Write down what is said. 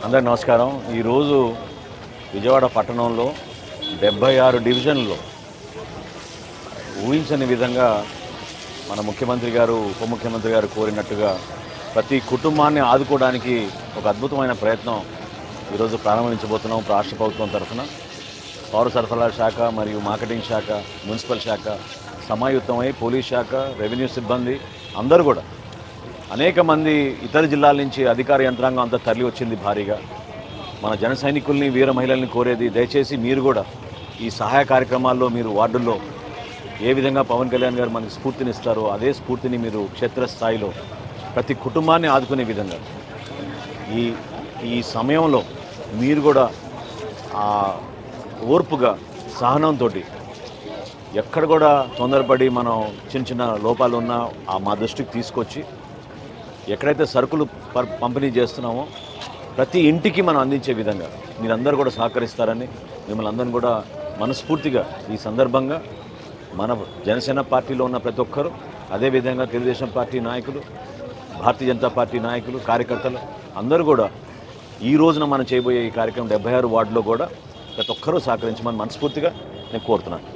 అందరికీ నమస్కారం. ఈరోజు విజయవాడ పట్టణంలో 76 డివిజన్లో ఊహించని విధంగా మన ముఖ్యమంత్రి గారు, ఉప ముఖ్యమంత్రి గారు కోరినట్టుగా ప్రతి కుటుంబాన్ని ఆదుకోవడానికి ఒక అద్భుతమైన ప్రయత్నం ఈరోజు ప్రారంభించబోతున్నాం. రాష్ట్ర ప్రభుత్వం తరఫున పౌర సరఫరాల శాఖ మరియు మార్కెటింగ్ శాఖ, మున్సిపల్ శాఖ సమాయుత్తమై పోలీస్ శాఖ, రెవెన్యూ సిబ్బంది అందరూ కూడా అనేక మంది ఇతర జిల్లాల నుంచి అధికార యంత్రాంగం అంతా తరలి వచ్చింది భారీగా. మన జన సైనికుల్ని, వీర మహిళల్ని కోరేది, దయచేసి మీరు కూడా ఈ సహాయ కార్యక్రమాల్లో మీరు వార్డుల్లో ఏ విధంగా పవన్ కళ్యాణ్ గారు మనకి స్ఫూర్తినిస్తారో అదే స్ఫూర్తిని మీరు క్షేత్రస్థాయిలో ప్రతి కుటుంబాన్ని ఆదుకునే విధంగా ఈ సమయంలో మీరు కూడా ఓర్పుగా, సహనంతో, ఎక్కడ కూడా తొందరపడి మనం చిన్న చిన్న లోపాలు ఉన్నా మా దృష్టికి తీసుకొచ్చి ఎక్కడైతే సరుకులు పంపిణీ చేస్తున్నామో ప్రతి ఇంటికి మనం అందించే విధంగా మీరందరూ కూడా సహకరిస్తారని మిమ్మల్ని అందరిని కూడా మనస్ఫూర్తిగా ఈ సందర్భంగా మన జనసేన పార్టీలో ఉన్న ప్రతి ఒక్కరూ, అదేవిధంగా తెలుగుదేశం పార్టీ నాయకులు, భారతీయ జనతా పార్టీ నాయకులు, కార్యకర్తలు అందరూ కూడా ఈ రోజున మనం చేయబోయే ఈ కార్యక్రమం 76 వార్డులో కూడా ప్రతి ఒక్కరూ సహకరించమని మనస్ఫూర్తిగా నేను కోరుతున్నాను.